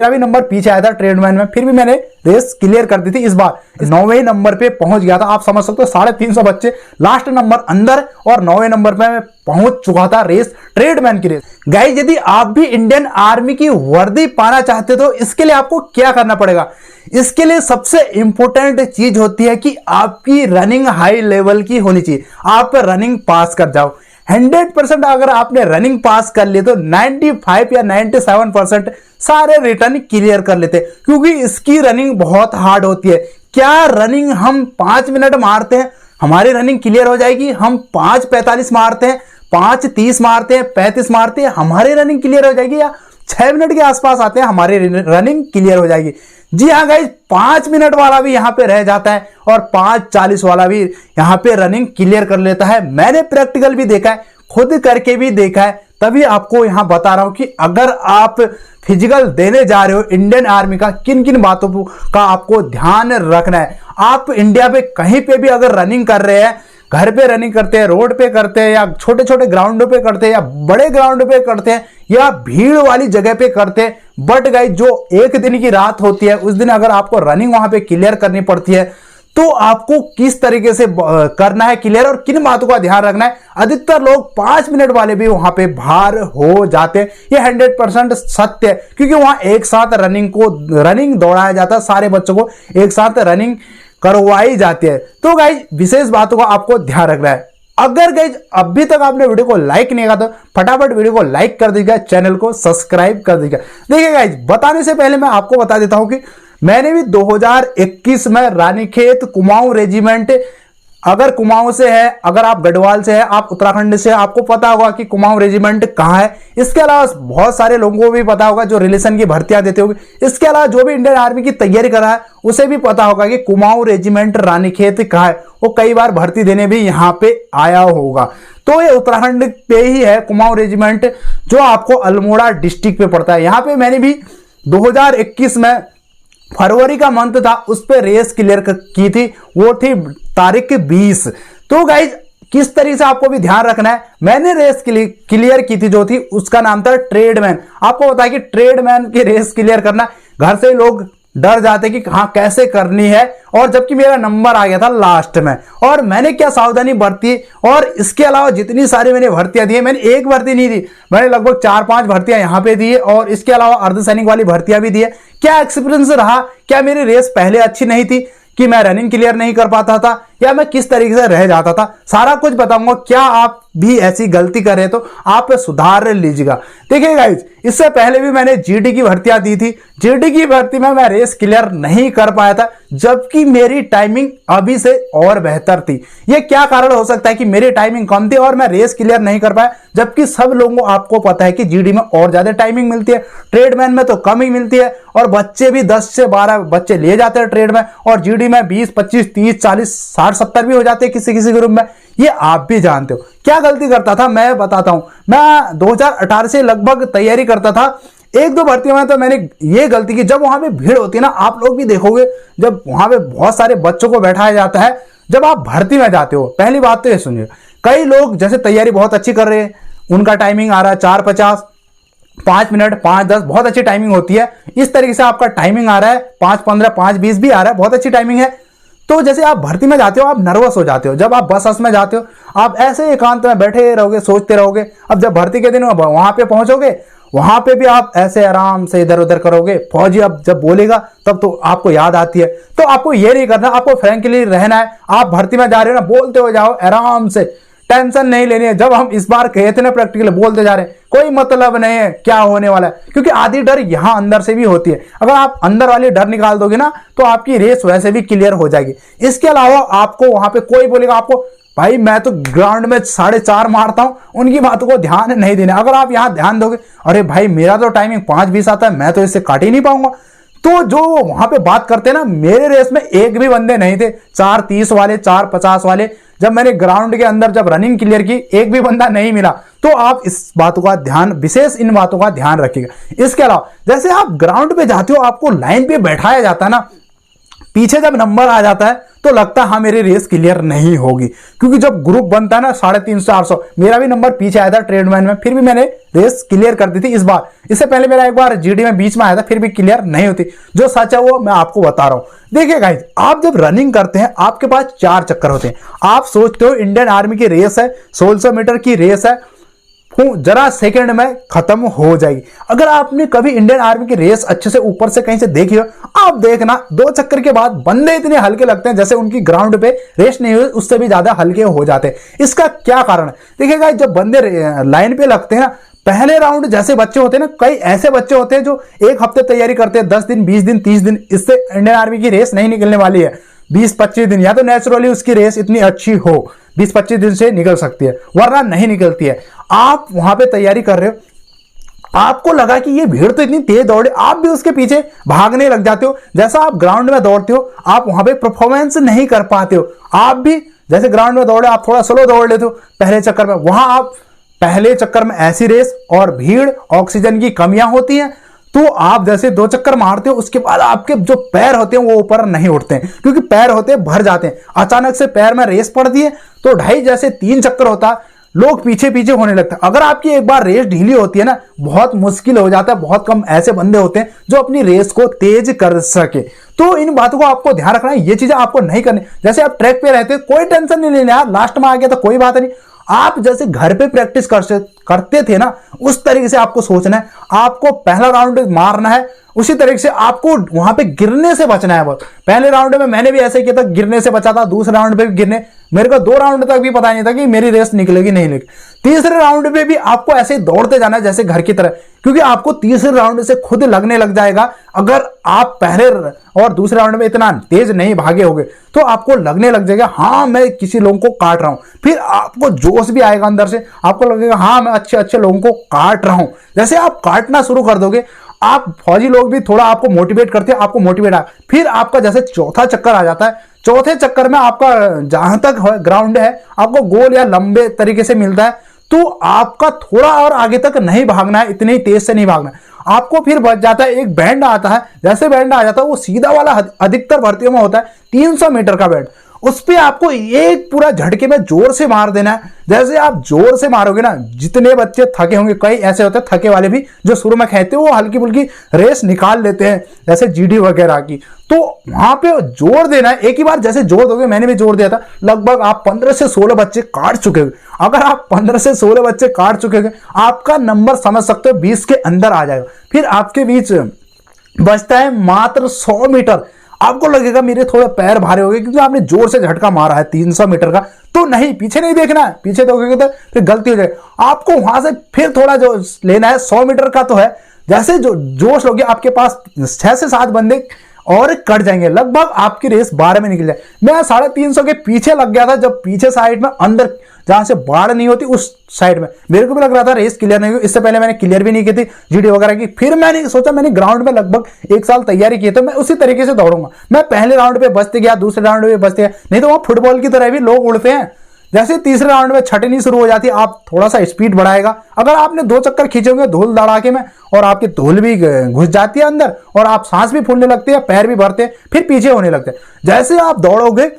मेरा भी नंबर पीछे आया था ट्रेडमैन में, फिर भी मैंने रेस क्लियर कर दी थी। इस बार 9वें नंबर पे पहुंच गया था। आप समझ सकते हो 350 बच्चे, लास्ट नंबर अंदर और 9वें नंबर पे मैं पहुंच चुका था रेस, ट्रेडमैन की रेस। गाइस यदि आप भी इंडियन आर्मी की वर्दी पाना चाहते हो तो इसके लिए आपको क्या करना पड़ेगा? इसके लिए सबसे इंपॉर्टेंट चीज होती है कि आपकी रनिंग हाई लेवल की होनी चाहिए। आप रनिंग पास कर जाओ। 100% अगर आपने रनिंग पास कर ली तो 95 या 97% सारे रिटर्न क्लियर कर लेते, क्योंकि इसकी रनिंग बहुत हार्ड होती है। क्या रनिंग हम 5 मिनट मारते हैं हमारी रनिंग क्लियर हो जाएगी? हम 5:45 मारते हैं, 5:30 मारते हैं, 35 मारते हैं, हमारी रनिंग क्लियर हो जाएगी? या 6 मिनट के आसपास आते हैं हमारी रनिंग क्लियर हो जाएगी? जी हाँ गाइज, 5 मिनट वाला भी यहां पे रह जाता है और 5:40 वाला भी यहां पे रनिंग क्लियर कर लेता है। मैंने प्रैक्टिकल भी देखा है, खुद करके भी देखा है, तभी आपको यहां बता रहा हूं कि अगर आप फिजिकल देने जा रहे हो इंडियन आर्मी का, किन किन बातों का आपको ध्यान रखना है। आप इंडिया पे कहीं पे भी अगर रनिंग कर रहे हैं, घर पे रनिंग करते हैं, रोड पे करते हैं, या छोटे छोटे ग्राउंडों पे करते हैं, या बड़े ग्राउंड पे करते हैं, या भीड़ वाली जगह पे करते हैं, बट गाइस जो एक दिन की रात होती है उस दिन अगर आपको रनिंग वहां पे क्लियर करनी पड़ती है तो आपको किस तरीके से करना है क्लियर और किन बातों का ध्यान रखना है। अधिकतर लोग 5 मिनट वाले भी वहां पे बाहर हो जाते हैं। ये 100% सत्य है, क्योंकि वहां एक साथ रनिंग दौड़ाया जाता है, सारे बच्चों को एक साथ रनिंग करवाई जाती है। तो गाइज विशेष बातों का आपको ध्यान रखना है। अगर गाइज अभी तक आपने वीडियो को लाइक नहीं किया तो फटाफट वीडियो को लाइक कर दीजिएगा, चैनल को सब्सक्राइब कर दीजिएगा। देखिए गाइज, बताने से पहले मैं आपको बता देता हूं कि मैंने भी 2021 में रानीखेत कुमाऊं रेजिमेंट, अगर कुमाऊं से है, अगर आप गढ़वाल से है, आप उत्तराखंड से है, आपको पता होगा कि कुमाऊं रेजिमेंट कहाँ है। इसके अलावा बहुत सारे लोगों को भी पता होगा जो रिलेशन की भर्तियां देते होंगे। इसके अलावा जो भी इंडियन आर्मी की तैयारी कर रहा है उसे भी पता होगा कि कुमाऊं रेजिमेंट रानीखेत कहाँ है। वो कई बार भर्ती देने भी यहाँ पे आया होगा। तो ये उत्तराखंड पे ही है कुमाऊं रेजिमेंट, जो आपको अल्मोड़ा डिस्ट्रिक्ट पे पड़ता है। यहाँ पे मैंने भी 2021 में फरवरी का मंथ था, उस पर रेस क्लियर की थी, वो थी तारीख 20। तो गाइज किस तरीके से आपको भी ध्यान रखना है। मैंने रेस क्लियर की थी जो थी, उसका नाम था ट्रेडमैन। आपको पता है कि ट्रेडमैन की रेस क्लियर करना, घर से लोग डर जाते कि हाँ कैसे करनी है, और जबकि मेरा नंबर आ गया था लास्ट में। और मैंने क्या सावधानी बरती, और इसके अलावा जितनी सारी मैंने भर्तियां दी है, मैंने एक भर्ती नहीं दी, मैंने लगभग 4-5 भर्तियां यहां पे दी है, और इसके अलावा अर्धसैनिक वाली भर्तियां भी दी है। क्या एक्सपीरियंस रहा, क्या मेरी रेस पहले अच्छी नहीं थी कि मैं रनिंग क्लियर नहीं कर पाता था, या मैं किस तरीके से रह जाता था, सारा कुछ बताऊंगा। क्या आप भी ऐसी गलती कर रहे तो आप सुधार लीजिएगा। देखिए गाइज, इससे पहले भी मैंने जीडी की भर्तियां दी थी। जीडी की भर्ती में मैं रेस क्लियर नहीं कर पाया था, जबकि मेरी टाइमिंग अभी से और बेहतर थी। ये क्या कारण हो सकता है कि मेरी टाइमिंग कम थी और मैं रेस क्लियर नहीं कर पाया, जबकि सब लोगों को आपको पता है कि जीडी में और ज्यादा टाइमिंग मिलती है, ट्रेडमैन में तो कम ही मिलती है, और बच्चे भी 10 से 12 बच्चे लिए जाते हैं ट्रेड में, और जीडी में 20, 25, 30, 40, 60, 70 भी हो जाते हैं किसी किसी ग्रुप में। ये आप भी जानते हो। क्या गलती करता था मैं बताता हूं। मैं 2018 से लगभग तैयारी करता था। 1-2 भर्तियों में तो मैंने ये गलती की, जब वहां पे भीड़ होती है ना, आप लोग भी देखोगे, जब वहां पे बहुत सारे बच्चों को बैठाया जाता है, जब आप भर्ती में जाते हो, पहली बात तो ये सुनिए, कई लोग जैसे तैयारी बहुत अच्छी कर रहे हैं, उनका टाइमिंग आ रहा है 4:50, 5 मिनट, 5:10, बहुत अच्छी टाइमिंग होती है। इस तरीके से आपका टाइमिंग आ रहा है 5:15, 5:20 भी आ रहा है, बहुत अच्छी टाइमिंग है। तो जैसे आप भर्ती में जाते हो, आप नर्वस हो जाते हो। जब आप बस में जाते हो, आप ऐसे एकांत में बैठे रहोगे, सोचते रहोगे। अब जब भर्ती के दिन वहां पे पहुंचोगे, वहां पे भी आप ऐसे आराम से इधर उधर करोगे। फौजी अब जब बोलेगा तब तो आपको याद आती है। तो आपको ये नहीं करना, आपको फ्रैंकली रहना है। आप भर्ती में जा रहे हो ना, बोलते हो जाओ आराम से, टेंशन नहीं लेनी है। जब हम इस बार कहे थे ना प्रैक्टिकल, बोलते जा रहे हैं, कोई मतलब नहीं है क्या होने वाला है, क्योंकि आधी डर यहां अंदर से भी होती है। अगर आप अंदर वाली डर निकाल दोगे ना, तो आपकी रेस वैसे भी क्लियर हो जाएगी। इसके अलावा आपको वहां पे कोई बोलेगा आपको, भाई मैं तो ग्राउंड में 4.5 मारता हूं, उनकी बातों को ध्यान नहीं देना। अगर आप यहां ध्यान दोगे, अरे भाई मेरा तो टाइमिंग 5:20 आता है, मैं तो इससे काट ही नहीं पाऊंगा, तो जो वहां पे बात करते हैं ना, मेरे रेस में एक भी बंदे नहीं थे 4:30 वाले, 4:50 वाले। जब मैंने ग्राउंड के अंदर जब रनिंग क्लियर की, एक भी बंदा नहीं मिला। तो आप इस बातों का ध्यान, विशेष इन बातों का ध्यान रखिएगा। इसके अलावा जैसे आप ग्राउंड पे जाते हो, आपको लाइन पे बैठाया जाता है ना, पीछे जब नंबर आ जाता है तो लगता है हाँ मेरी रेस क्लियर नहीं होगी, क्योंकि जब ग्रुप बनता है ना 350 400, मेरा भी नंबर पीछे आया था ट्रेडमैन में, फिर भी मैंने रेस क्लियर कर दी थी इस बार। इससे पहले मेरा एक बार जीडी में बीच में आया था, फिर भी क्लियर नहीं होती। जो सच है वो मैं आपको बता रहा हूं। देखिए गाइस, आप जब रनिंग करते हैं आपके पास 4 चक्कर होते हैं। आप सोचते हो इंडियन आर्मी की रेस है, 1600 मीटर की रेस है, जरा सेकंड में खत्म हो जाएगी। अगर आपने कभी इंडियन आर्मी की रेस अच्छे से ऊपर से कहीं से देखी हो, आप देखना 2 चक्कर के बाद बंदे इतने हल्के लगते हैं जैसे उनकी ग्राउंड पे रेस नहीं हुई उससे भी ज्यादा हल्के हो जाते हैं। इसका क्या कारण है? देखिएगा, जब बंदे लाइन पे लगते हैं ना, पहले राउंड जैसे बच्चे होते हैं ना, कई ऐसे बच्चे होते हैं जो 1 हफ्ते तैयारी करते हैं, 10 दिन 20 दिन 30 दिन, इससे इंडियन आर्मी की रेस नहीं निकलने वाली है। 20-25 दिन, या तो नेचुरली उसकी रेस इतनी अच्छी हो 20-25 दिन से निकल सकती है, वरना नहीं निकलती है। आप वहां पे तैयारी कर रहे हो, आपको लगा कि ये भीड़ तो इतनी तेज दौड़े, आप भी उसके पीछे भागने लग जाते हो। जैसा आप ग्राउंड में दौड़ते हो, आप वहां पे परफॉर्मेंस नहीं कर पाते हो। आप भी जैसे ग्राउंड में दौड़े, आप थोड़ा स्लो दौड़ लेते हो पहले चक्कर में, वहां आप पहले चक्कर में ऐसी रेस और भीड़, ऑक्सीजन की कमियां होती हैं, तो आप जैसे 2 चक्कर मारते हो उसके बाद आपके जो पैर होते हैं वो ऊपर नहीं उठते हैं, क्योंकि पैर होते हैं भर जाते हैं। अचानक से पैर में रेस पड़ती है तो 2.5 जैसे 3 चक्कर होता, लोग पीछे पीछे होने लगते हैं। अगर आपकी एक बार रेस ढीली होती है ना, बहुत मुश्किल हो जाता है। बहुत कम ऐसे बंदे होते हैं जो अपनी रेस को तेज कर सके। तो इन बातों को आपको ध्यान रखना है, ये चीजें आपको नहीं करनी। जैसे आप ट्रैक पे रहते हैं, कोई टेंशन नहीं लेना यार, लास्ट में आ गया तो कोई बात नहीं। आप जैसे घर पे प्रैक्टिस करते थे ना, उस तरीके से आपको सोचना है। आपको पहला राउंड मारना है, उसी तरीके से आपको वहां पे गिरने से बचना है। बस पहले राउंड में मैंने भी ऐसे किया था, गिरने से बचा था। दूसरे राउंड पे भी गिरने, मेरे को 2 राउंड तक भी पता नहीं था कि मेरी रेस निकलेगी नहीं निकलेगी। तीसरे राउंड पे भी आपको ऐसे दौड़ते जाना है जैसे घर की तरह, क्योंकि आपको तीसरे राउंड से खुद लगने लग जाएगा। अगर आप पहले और दूसरे राउंड में इतना तेज नहीं भागे होगे तो आपको लगने लग जाएगा हाँ मैं किसी लोगों को काट रहा हूं। फिर आपको जोश भी आएगा अंदर से, आपको लगेगा हाँ मैं अच्छे अच्छे लोगों को काट रहा हूं। जैसे आप काटना शुरू कर दोगे, आप फौजी लोग भी थोड़ा आपको मोटिवेट करते हैं, आपको मोटिवेट आ, फिर आपका जैसे चौथा चक्कर आ जाता है। चौथे चक्कर में आपका जहां तक ग्राउंड है आपको गोल या लंबे तरीके से मिलता है, तो आपका थोड़ा और आगे तक नहीं भागना है, इतनी तेज से नहीं भागना है। आपको फिर बच जाता है एक बैंड आता है। जैसे बैंड आ जाता है वो सीधा वाला अधिकतर भर्तियों में होता है 300 मीटर का बैंड, उस पर आपको एक पूरा झटके में जोर से मार देना है। जैसे आप जोर से मारोगे ना, जितने बच्चे थके होंगे, कई ऐसे होते हैं थके वाले भी जो शुरू में खेलते हैं वो हल्की फुल्की रेस निकाल लेते हैं जैसे जीडी वगैरह की, तो वहां पे जोर देना है। एक ही बार जैसे जोर दोगे, मैंने भी जोर दिया था, लगभग आप 15 से 16 बच्चे काट चुके हो। अगर आप 15 से 16 बच्चे काट चुके हो, आपका नंबर समझ सकते हो 20 के अंदर आ जाएगा। फिर आपके बीच बचता है मात्र 100 मीटर। आपको लगेगा मेरे थोड़े पैर भारे हो गए क्योंकि आपने जोर से झटका मारा है 300 मीटर का, तो नहीं, पीछे नहीं देखना है। पीछे देखोगे तो फिर गलती हो जाएगी। आपको वहां से फिर थोड़ा जो लेना है, 100 मीटर का तो है, जैसे जो जोश लोगे आपके पास 6 से 7 बंदे और कट जाएंगे, लगभग आपकी रेस 12 में निकल जाए। मैं 350 के पीछे लग गया था, जब पीछे साइड में अंदर जहां से बाढ़ नहीं होती उस साइड में मेरे को भी लग रहा था रेस क्लियर नहीं हुई। इससे पहले मैंने क्लियर भी नहीं की थी जीडी वगैरह की। फिर मैंने सोचा, मैंने ग्राउंड में लगभग 1 साल तैयारी की, तो मैं उसी तरीके से दौड़ूंगा। मैं पहले राउंड पे बचते गया, दूसरे राउंड पे बचते गया, नहीं तो वहां फुटबॉल की तरह भी लोग उड़ते हैं। जैसे तीसरे राउंड में छटनी शुरू हो जाती है, आप थोड़ा सा स्पीड बढ़ाएगा। अगर आपने 2 चक्कर खींचोगे धूल दड़ाके में और आपकी धूल भी घुस जाती है अंदर और आप सांस भी फूलने लगते हैं, पैर भी भरते हैं, फिर पीछे होने लगते हैं। जैसे आप दौड़ोगे,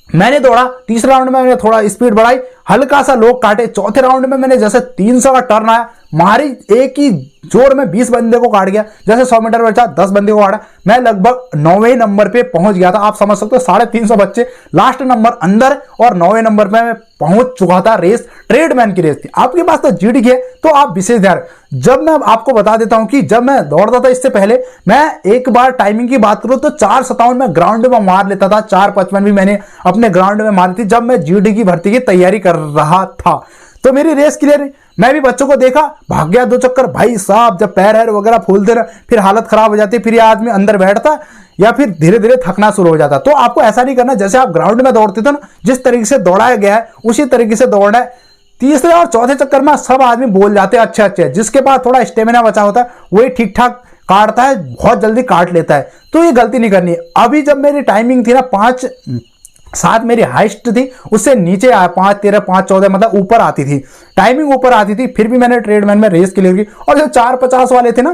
मैंने दौड़ा, तीसरे राउंड में मैंने थोड़ा स्पीड बढ़ाई, हल्का सा लोग काटे। चौथे राउंड में मैंने जैसे 300 का टर्न आया, मारी, एक ही जोर में 20 बंदे को काट गया। जैसे 100 मीटर बचा, 10 बंदे को काटा, मैं लगभग 9वें नंबर पे पहुंच गया था। आप समझ सकते हो 350 बच्चे, लास्ट नंबर अंदर और 9वें नंबर पे मैं पहुंच चुका था। रेस ट्रेडमैन की रेस थी। आपके पास तो जीडी है तो आप विशेष ध्यान। जब मैं आपको बता देता हूं कि जब मैं दौड़ता था इससे पहले, मैं एक बार टाइमिंग की बात करूं तो 4:57 में ग्राउंड में मार लेता था। 4:55 भी मैंने अपने ग्राउंड में मारी थी जब मैं जीडी की भर्ती की तैयारी कर रहा था। तो मेरी रेस क्लियर। मैं भी बच्चों को देखा, भाग गया 2 चक्कर। भाई साहब, जब पैर है वगैरह फूलते रहे, फिर हालत खराब हो जाती, फिर ये आदमी अंदर बैठता या फिर धीरे धीरे थकना शुरू हो जाता। तो आपको ऐसा नहीं करना। जैसे आप ग्राउंड में दौड़ते थे ना, जिस तरीके से दौड़ाया गया है उसी तरीके से दौड़ना है। तीसरे और चौथे चक्कर में सब आदमी बोल जाते हैं अच्छे अच्छे, जिसके पास थोड़ा स्टेमिना बचा होता है वही ठीक ठाक काटता है, बहुत जल्दी काट लेता है। तो ये गलती नहीं करनी है। अभी जब मेरी टाइमिंग थी ना 5:07 मेरी हाइस्ट थी, उससे नीचे आया 5:13 5:14, मतलब ऊपर आती थी टाइमिंग, ऊपर आती थी। फिर भी मैंने ट्रेडमैन में रेस क्लियर की। और जो 4:50 वाले थे ना,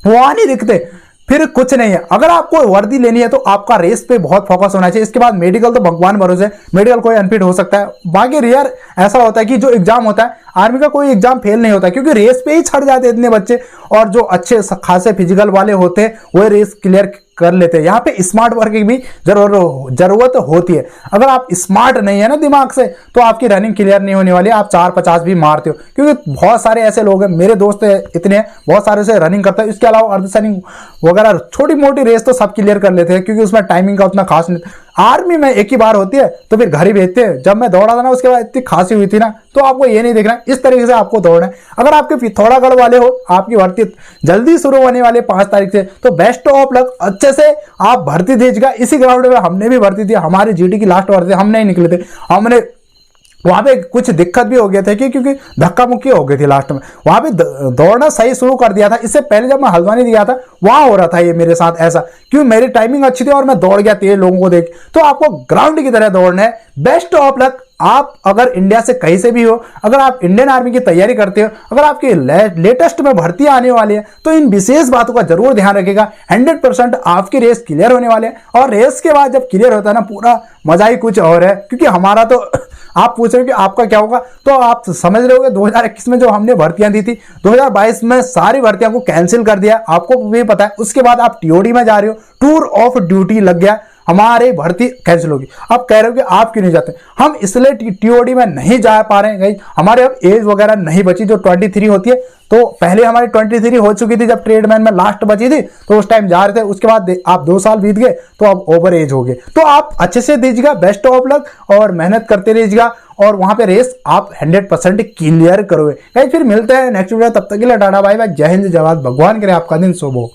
वो वहां नहीं दिखते। फिर कुछ नहीं है। अगर आपको वर्दी लेनी है तो आपका रेस पे बहुत फोकस होना चाहिए। इसके बाद मेडिकल तो भगवान भरोसे, मेडिकल कोई अनफिट हो सकता है। बाकी रेयर ऐसा होता है कि जो एग्जाम होता है आर्मी का, कोई एग्जाम फेल नहीं होता, क्योंकि रेस पे ही छड़ जाते हैं इतने बच्चे, और जो अच्छे खासे फिजिकल वाले होते हैं वो रेस क्लियर कर लेते हैं। यहाँ पे स्मार्ट वर्क की भी जरूरत होती है। अगर आप स्मार्ट नहीं है ना दिमाग से, तो आपकी रनिंग क्लियर नहीं होने वाली। आप 4:50 भी मारते हो, क्योंकि बहुत सारे ऐसे लोग हैं, मेरे दोस्त इतने हैं, बहुत सारे से रनिंग करते हैं। इसके अलावा अर्धसैनिक वगैरह छोटी मोटी रेस तो सब क्लियर कर लेते हैं, क्योंकि उसमें टाइमिंग का उतना खास नहीं। आर्मी में एक ही बार होती है तो फिर घर ही भेजते हैं। जब मैं दौड़ा था ना, उसके बाद इतनी खांसी हुई थी ना, तो आपको ये नहीं देखना, इस तरीके से आपको दौड़ना है। अगर आपके पिथौरागढ़ वाले हो, आपकी भर्ती जल्दी शुरू होने वाली 5 तारीख से, तो बेस्ट ऑफ लक, अच्छे से आप भर्ती दीजिएगा। इसी ग्राउंड में हमने भी भर्ती दी, हमारी जीडी की लास्ट भर्ती हम नहीं निकले थे, हमने वहां पे कुछ दिक्कत भी हो गए थे क्योंकि धक्का मुक्की हो गई थी लास्ट में। वहां पे दौड़ना सही शुरू कर दिया था। इससे पहले जब मैं हल्द्वानी दिया था वहां हो रहा था ये मेरे साथ ऐसा, क्योंकि मेरी टाइमिंग अच्छी थी और मैं दौड़ गया तेज लोगों को देख। तो आपको ग्राउंड की तरह दौड़ना है। Best of luck. आप अगर इंडिया से कहीं से भी हो, अगर आप इंडियन आर्मी की तैयारी करते हो, अगर आपकी लेटेस्ट में भर्ती आने वाली है, तो इन विशेष बातों का जरूर ध्यान रखिएगा। 100% आपकी रेस क्लियर होने वाले है। और रेस के बाद जब क्लियर होता है ना, पूरा मजा ही कुछ और है। क्योंकि हमारा तो आप पूछ रहे हो कि आपका क्या होगा, तो आप समझ रहे होगे 2021 में जो हमने भर्तियां दी थी, 2022 में सारी भर्तियां को कैंसिल कर दिया, आपको भी पता है। उसके बाद आप टीओडी में जा रहे हो, टूर ऑफ ड्यूटी लग गया, हमारी भर्ती कैंसिल होगी। अब कह रहे हो कि आप क्यों नहीं जाते, हम इसलिए टीओडी में नहीं जा पा रहे हैं, हमारे अब एज वगैरह नहीं बची जो 23 होती है। तो पहले हमारी 23 हो चुकी थी जब ट्रेडमैन में लास्ट बची थी, तो उस टाइम जा रहे थे। उसके बाद आप 2 साल बीत गए तो अब ओवर एज हो गए। तो आप अच्छे से दीजिएगा, बेस्ट ऑफ लक, और मेहनत करते रहिएगा, और वहां पे रेस आप 100% क्लियर करोगे। फिर मिलते हैं नेक्स्ट वीडियो, तब तक के लिए टाटा बाय बाय, जय हिंद जय भारत, भगवान करे आपका दिन शुभ हो।